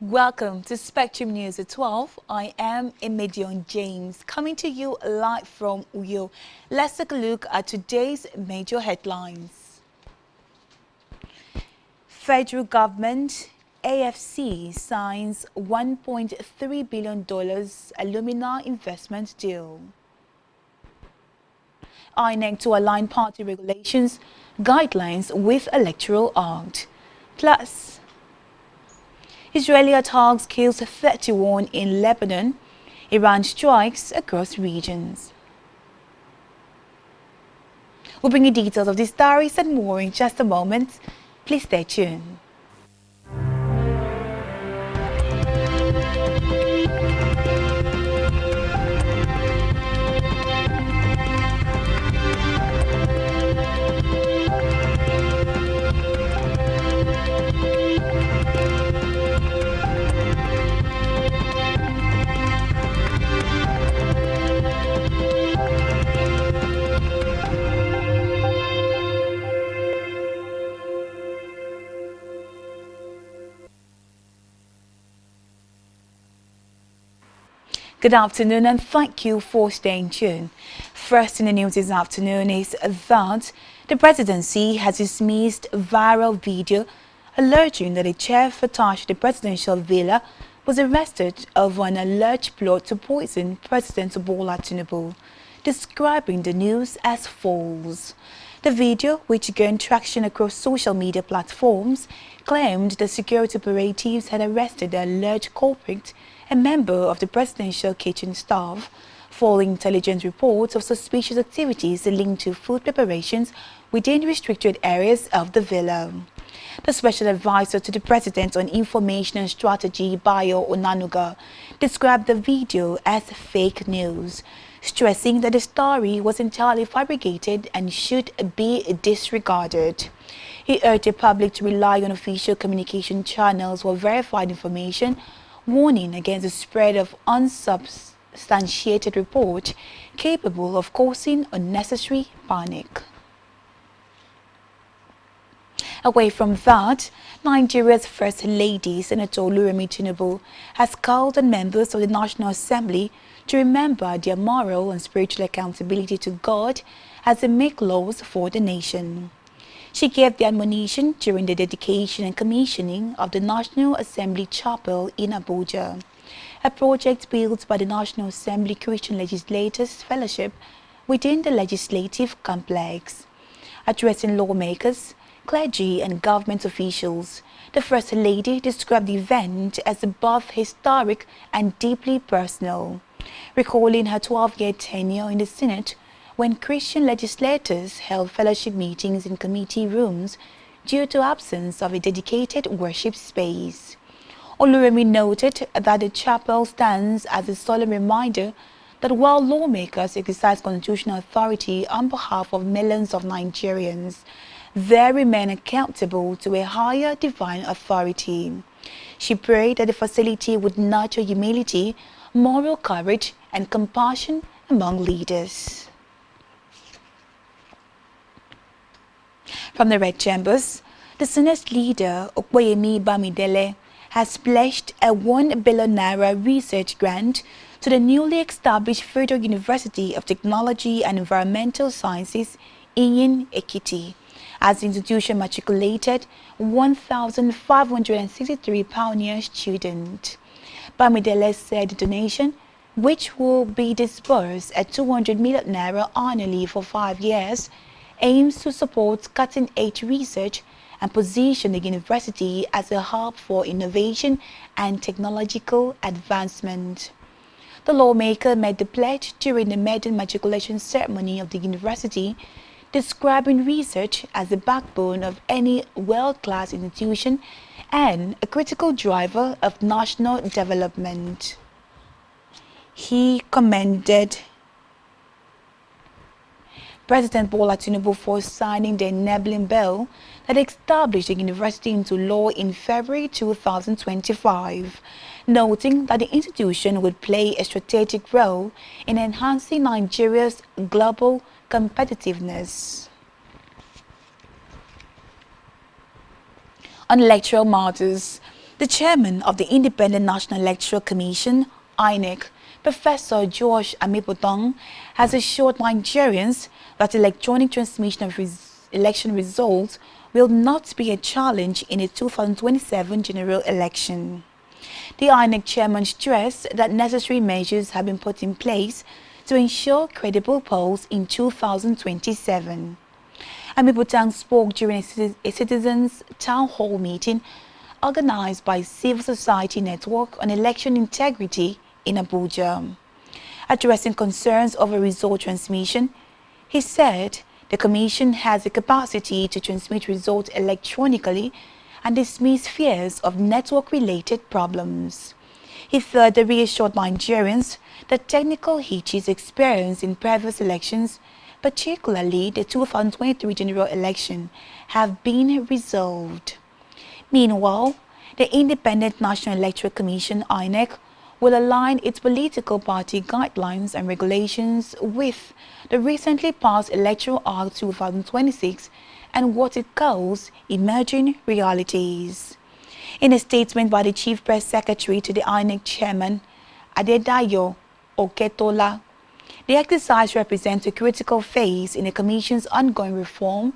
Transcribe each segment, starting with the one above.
Welcome to Spectrum News at 12. I am Emedion James, coming to you live from Uyo. Let's take a look at today's major headlines. Federal government AFC signs $1.3 billion alumina investment deal. INEC to align party regulations guidelines with Electoral Act. Plus, Israeli attacks kills 31 in Lebanon. Iran strikes across regions. We'll bring you details of these stories and more in just a moment. Please stay tuned. Good afternoon and thank you for staying tuned. First in the news this afternoon is that the presidency has dismissed viral video alleging that a chef attached to the presidential villa was arrested over an alleged plot to poison President Bola Tinubu, describing the news as false. The video, which gained traction across social media platforms, claimed the security operatives had arrested the alleged culprit, a member of the presidential kitchen staff, following intelligence reports of suspicious activities linked to food preparations within restricted areas of the villa. The special advisor to the president on information and strategy, Bayo Onanuga, described the video as fake news, stressing that the story was entirely fabricated and should be disregarded. He urged the public to rely on official communication channels for verified information, warning against the spread of unsubstantiated reports capable of causing unnecessary panic. Away from that, Nigeria's First Lady, Senator Oluremi Tinubu, has called on members of the National Assembly to remember their moral and spiritual accountability to God as they make laws for the nation. She gave the admonition during the dedication and commissioning of the National Assembly Chapel in Abuja, a project built by the National Assembly Christian Legislators Fellowship within the legislative complex. Addressing lawmakers, clergy and government officials, the First Lady described the event as both historic and deeply personal, recalling her 12-year tenure in the Senate when Christian legislators held fellowship meetings in committee rooms due to absence of a dedicated worship space. Oluremi noted that the chapel stands as a solemn reminder that while lawmakers exercise constitutional authority on behalf of millions of Nigerians, they remain accountable to a higher divine authority. She prayed that the facility would nurture humility, moral courage, and compassion among leaders. From the Red Chambers, the Senate leader, Okoyemi Bamidele, has pledged a ₦1 billion research grant to the newly established Federal University of Technology and Environmental Sciences, Iyin Ekiti, as the institution matriculated 1,563 pioneer students. Bamidele said the donation, which will be disbursed at ₦200 million annually for 5 years, aims to support cutting-edge research and position the university as a hub for innovation and technological advancement. The lawmaker made the pledge during the maiden matriculation ceremony of the university, describing research as the backbone of any world-class institution and a critical driver of national development. He commended President Bola Tinubu for signing the enabling bill that established the university into law in February 2025, noting that the institution would play a strategic role in enhancing Nigeria's global competitiveness. On electoral matters, The chairman of the Independent National Electoral Commission, INEC, Professor George Amipotong, has assured Nigerians that electronic transmission of election results will not be a challenge in the 2027 general election. The INEC chairman stressed that necessary measures have been put in place to ensure credible polls in 2027. Amipotong spoke during a citizens' town hall meeting organized by Civil Society Network on election integrity in Abuja. Addressing concerns over result transmission, he said the Commission has the capacity to transmit results electronically and dismiss fears of network-related problems. He further reassured Nigerians that technical hitches experienced in previous elections, particularly the 2023 general election, have been resolved. Meanwhile, the Independent National Electoral Commission, INEC, will align its political party guidelines and regulations with the recently passed Electoral Act 2026 and what it calls emerging realities. In a statement by the Chief Press Secretary to the INEC Chairman, Adeboye Oketola, the exercise represents a critical phase in the Commission's ongoing reform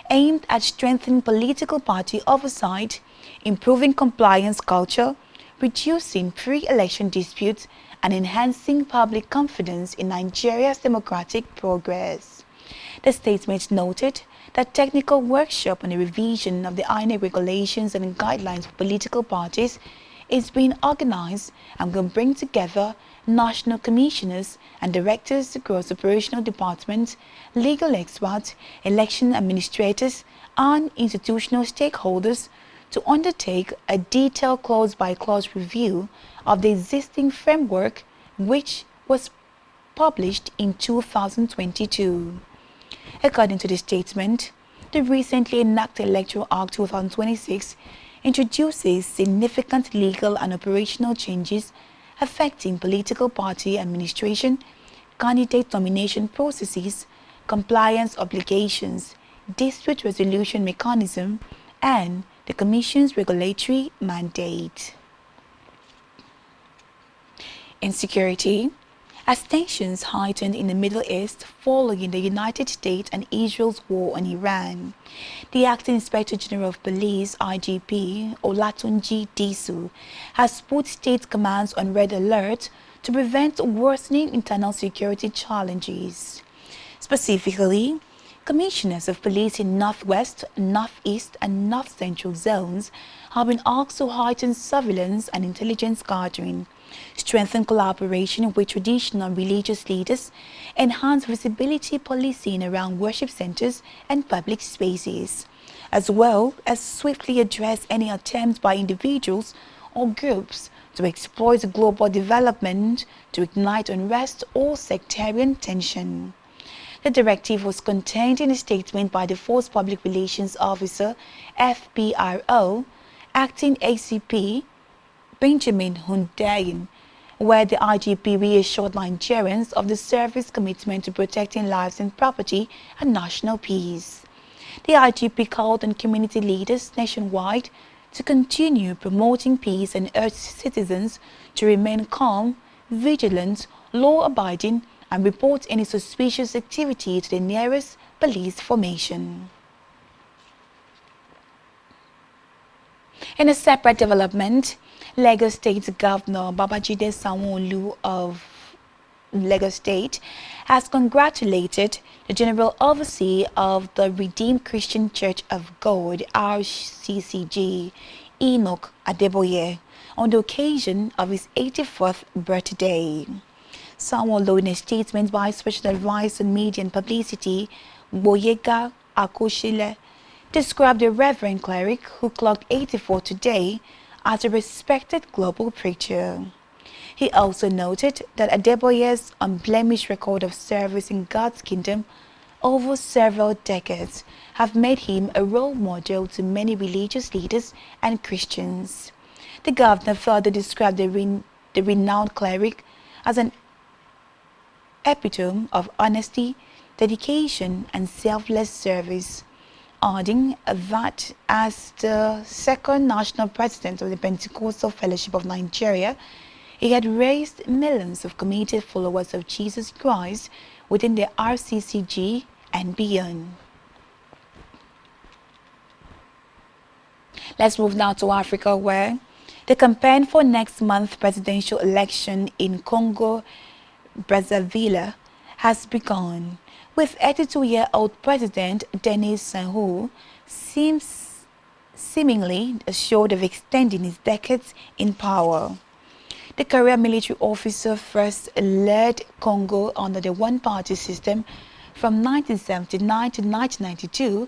aimed at strengthening political party oversight, improving compliance culture, reducing pre-election disputes, and enhancing public confidence in Nigeria's democratic progress. The statement noted that technical workshop on the revision of the INEC regulations and guidelines for political parties is being organized and will bring together national commissioners and directors across operational departments, legal experts, election administrators, and institutional stakeholders to undertake a detailed clause-by-clause review of the existing framework, which was published in 2022. According to the statement, the recently enacted Electoral Act 2026 introduces significant legal and operational changes affecting political party administration, candidate nomination processes, compliance obligations, dispute resolution mechanism, and the Commission's regulatory mandate. Insecurity. As tensions heightened in the Middle East following the United States and Israel's war on Iran, the Acting Inspector General of Police, IGP, Olatunji Disu, has put state commands on red alert to prevent worsening internal security challenges. Specifically, Commissioners of Police in Northwest, Northeast, and North Central zones have been asked to heighten surveillance and intelligence gathering, strengthen collaboration with traditional religious leaders, enhance visibility policing around worship centers and public spaces, as well as swiftly address any attempts by individuals or groups to exploit global development to ignite unrest or sectarian tension. The directive was contained in a statement by the Force Public Relations Officer, FPRO, Acting ACP, Benjamin Hundayin, where the IGP reassured Nigerians of the service's commitment to protecting lives and property and national peace. The IGP called on community leaders nationwide to continue promoting peace and urged citizens to remain calm, vigilant, law-abiding, and report any suspicious activity to the nearest police formation. In a separate development, Lagos State Governor Babajide Sanwo-Olu of Lagos State has congratulated the General Overseer of the Redeemed Christian Church of God, RCCG, Enoch Adeboye, on the occasion of his 84th birthday. Sanwo-Olu, in a statement by Special Advisor on Media and Publicity, Boyega Akoshile, described the Reverend Cleric, who clocked 84 today, as a respected global preacher. He also noted that Adeboye's unblemished record of service in God's kingdom over several decades have made him a role model to many religious leaders and Christians. The governor further described the renowned cleric as an epitome of honesty, dedication, and selfless service, adding that as the second national president of the Pentecostal Fellowship of Nigeria, he had raised millions of committed followers of Jesus Christ within the RCCG and beyond. Let's move now to Africa, where the campaign for next month's presidential election in Congo, Brazzaville has begun, with 82-year-old President Denis Sassou seemingly assured of extending his decades in power. The career military officer first led Congo under the one-party system from 1979 to 1992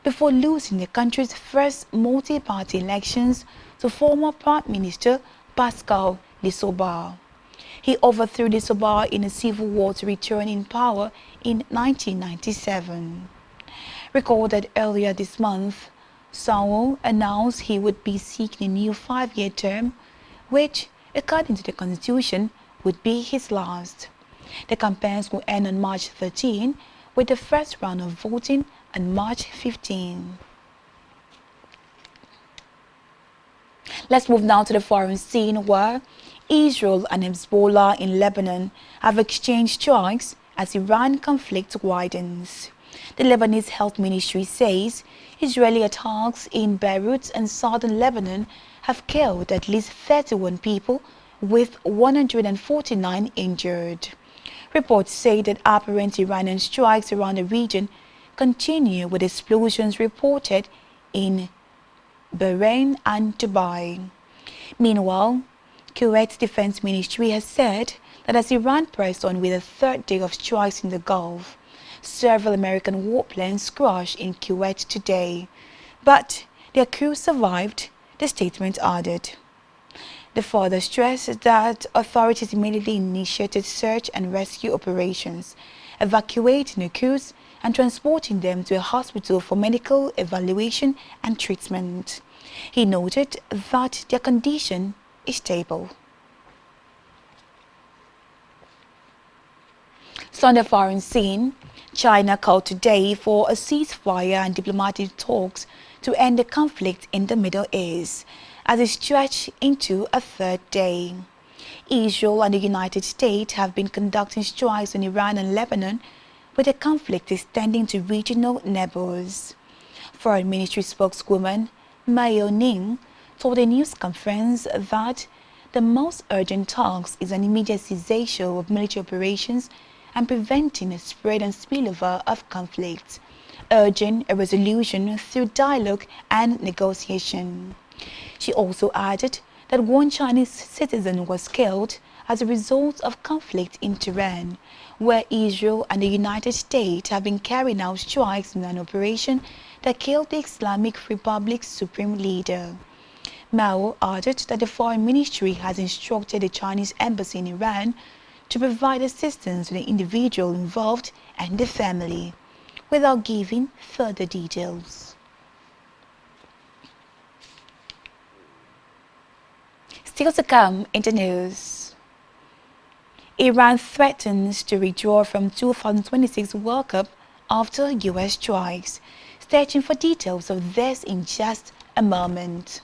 before losing the country's first multi-party elections to former Prime Minister Pascal Lissouba. He overthrew Lissouba in a civil war to return in power in 1997. Recorded earlier this month, Sanwo-Olu announced he would be seeking a new 5-year term, which, according to the Constitution, would be his last. The campaigns will end on March 13, with the first round of voting on March 15. Let's move now to the foreign scene, where Israel and Hezbollah in Lebanon have exchanged strikes as Iran conflict widens. The Lebanese Health Ministry says Israeli attacks in Beirut and southern Lebanon have killed at least 31 people, with 149 injured. Reports say that apparent Iranian strikes around the region continue, with explosions reported in Bahrain and Dubai. Meanwhile, Kuwait's defense ministry has said that as Iran pressed on with a third day of strikes in the Gulf, several American warplanes crashed in Kuwait today, but their crews survived, the statement added. The further stressed that authorities immediately initiated search and rescue operations, evacuating the crews and transporting them to a hospital for medical evaluation and treatment. He noted that their condition is stable. So on the foreign scene, China called today for a ceasefire and diplomatic talks to end the conflict in the Middle East, as it stretched into a third day. Israel and the United States have been conducting strikes on Iran and Lebanon, with the conflict extending to regional neighbors. Foreign Ministry spokeswoman Mao Ning told a news conference that the most urgent task is an immediate cessation of military operations and preventing a spread and spillover of conflict, urging a resolution through dialogue and negotiation. She also added that one Chinese citizen was killed as a result of conflict in Tehran, where Israel and the United States have been carrying out strikes in an operation that killed the Islamic Republic's supreme leader. Mao added that the Foreign Ministry has instructed the Chinese embassy in Iran to provide assistance to the individual involved and the family, without giving further details. Still to come in the news. Iran threatens to withdraw from 2026 World Cup after US strikes. Stay tuned for details of this in just a moment.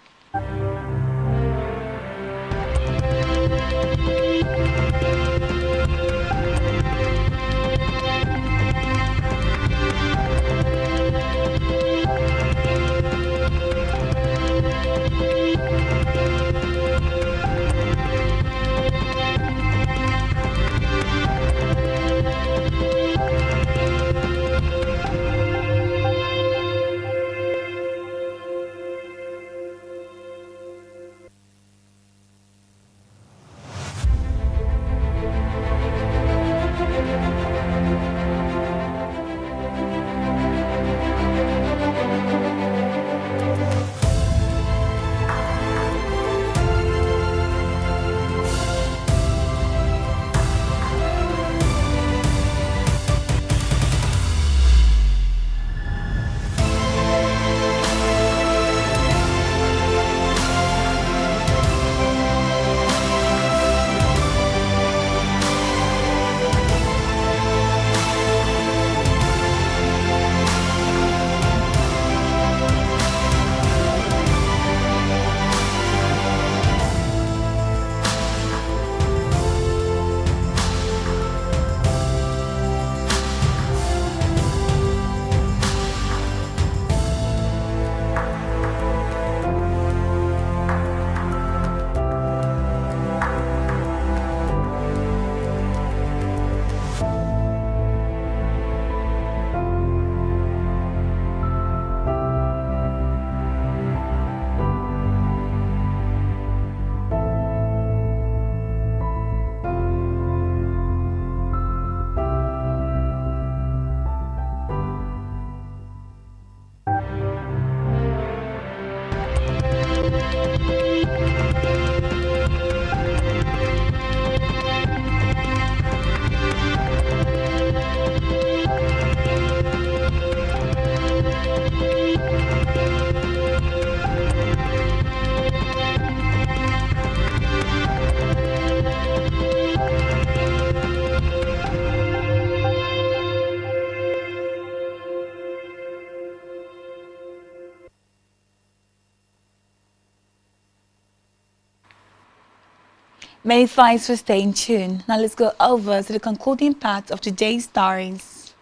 Many thanks for staying tuned. Now let's go over to the concluding part of today's stories.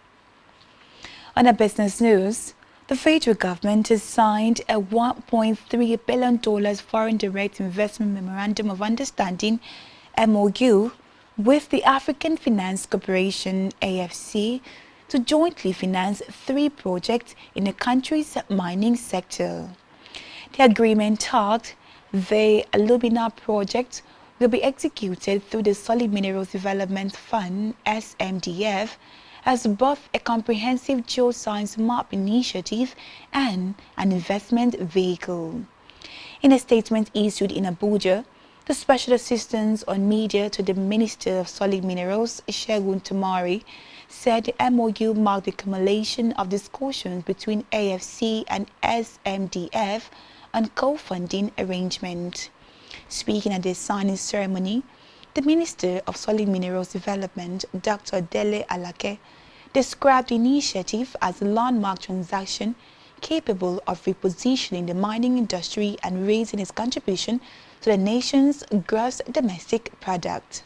On a business news, the federal government has signed a $1.3 billion Foreign Direct Investment Memorandum of Understanding (MOU) with the African Finance Corporation (AFC) to jointly finance 3 projects in the country's mining sector. The agreement tagged the Alumina project will be executed through the Solid Minerals Development Fund (SMDF) as both a comprehensive geoscience map initiative and an investment vehicle. In a statement issued in Abuja, the Special Assistant on Media to the Minister of Solid Minerals, Segun Tumari, said the MOU marked the accumulation of discussions between AFC and SMDF on co-funding arrangement. Speaking at the signing ceremony, the Minister of Solid Minerals Development, Dr. Dele Alake, described the initiative as a landmark transaction capable of repositioning the mining industry and raising its contribution to the nation's gross domestic product.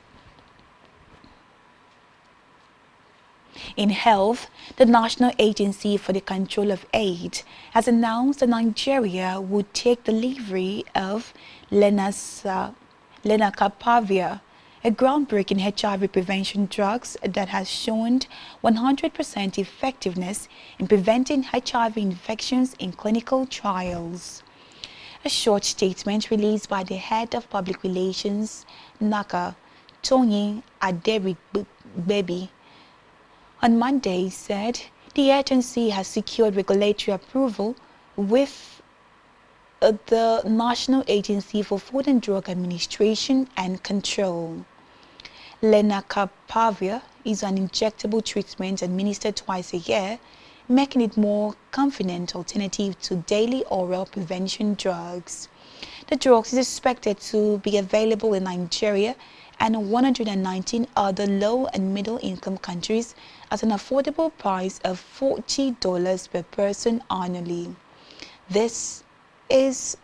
In health, the National Agency for the Control of AIDS has announced that Nigeria would take delivery of lenacapavir, a groundbreaking HIV prevention drug that has shown 100% effectiveness in preventing HIV infections in clinical trials. A short statement released by the head of public relations, NACA, Tony Adeboye, on Monday said the agency has secured regulatory approval with the National Agency for Food and Drug Administration and Control. Lenacapavir is an injectable treatment administered twice a year, making it more convenient alternative to daily oral prevention drugs. The drug is expected to be available in Nigeria and 119 other low and middle income countries at an affordable price of $40 per person annually. This is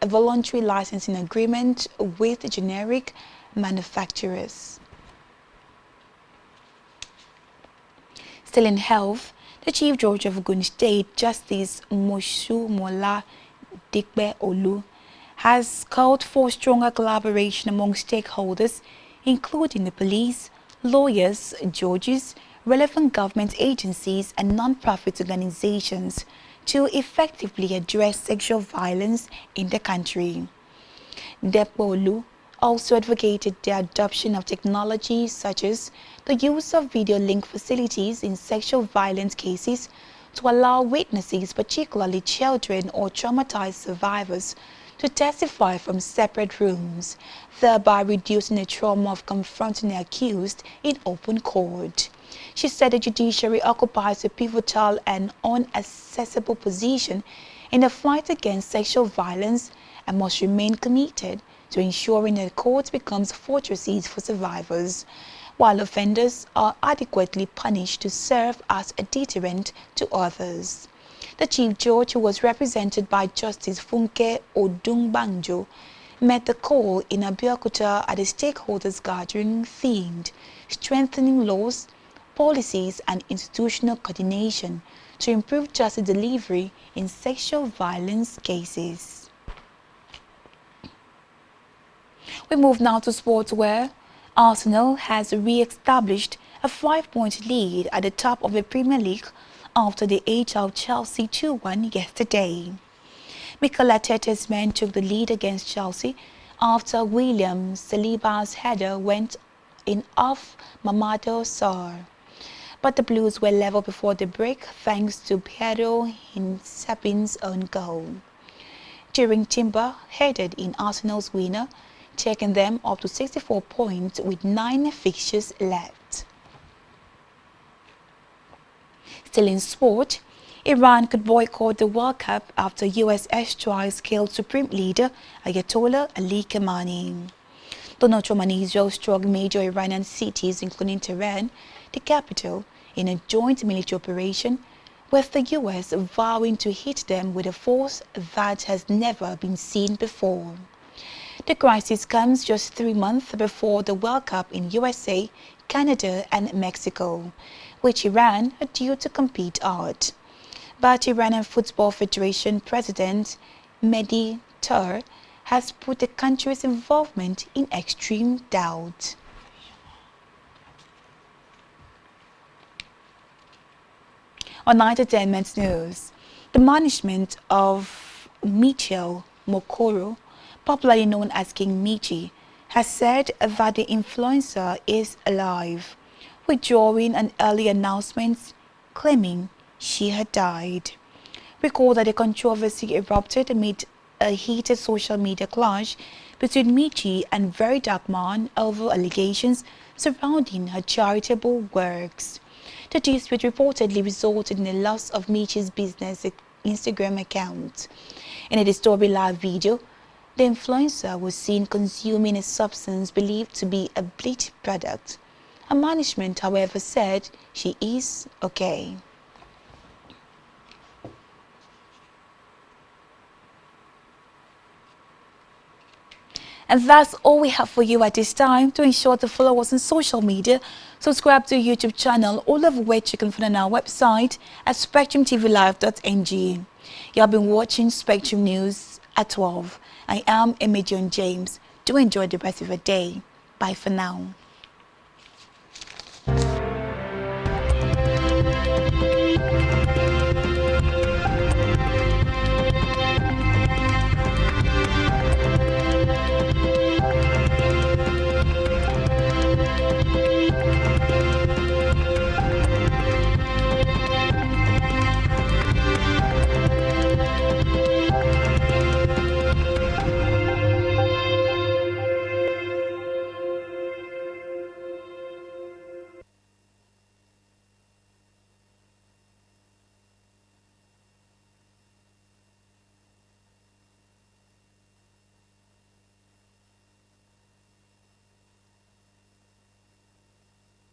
a voluntary licensing agreement with generic manufacturers. Still in health, the Chief Judge of Ogun State, Justice Moshood Adeboye, has called for stronger collaboration among stakeholders, including the police, lawyers, judges, relevant government agencies and non-profit organizations to effectively address sexual violence in the country. Sanwo-Olu also advocated the adoption of technologies such as the use of video link facilities in sexual violence cases to allow witnesses, particularly children or traumatized survivors, to testify from separate rooms, thereby reducing the trauma of confronting the accused in open court. She said the judiciary occupies a pivotal and inaccessible position in the fight against sexual violence and must remain committed to ensuring that the court becomes fortresses for survivors, while offenders are adequately punished to serve as a deterrent to others. The Chief Judge, who was represented by Justice Funke Odungbanjo, met the call in Abeokuta at a stakeholders gathering themed Strengthening Laws, Policies and Institutional Coordination to Improve Justice Delivery in Sexual Violence Cases. We move now to sports, where Arsenal has re-established a 5-point lead at the top of the Premier League after the edge of Chelsea 2-1 yesterday. Mikel Arteta's men took the lead against Chelsea after William Saliba's header went in off Mamadou Sarr. But the Blues were level before the break thanks to Pedro Hinsapin's own goal. During Timber headed in Arsenal's winner, taking them up to 64 points with 9 fixtures left. Still in sport, Iran could boycott the World Cup after US airstrikes killed Supreme Leader Ayatollah Ali Khamenei. Donald Trump and Israel struck major Iranian cities, including Tehran, the capital, in a joint military operation, with the US vowing to hit them with a force that has never been seen before. The crisis comes just 3 months before the World Cup in USA, Canada and Mexico, which Iran are due to compete at. But Iranian Football Federation President Mehdi Tur has put the country's involvement in extreme doubt. On entertainment news, the management of Michel Mokoro, popularly known as King Michi, has said that the influencer is alive, withdrawing an early announcement claiming she had died. Recall that the controversy erupted amid a heated social media clash between Michi and Very Dark Man over allegations surrounding her charitable works. The dispute reportedly resulted in the loss of Michi's business Instagram account. In a Story Live video, the influencer was seen consuming a substance believed to be a bleach product. Her management, however, said she is okay. And that's all we have for you at this time. To ensure to follow us on social media, subscribe to our YouTube channel, all of which you can find on our website at spectrumtvlive.ng. You have been watching Spectrum News at 12. I am Emidion James. Do enjoy the rest of your day. Bye for now.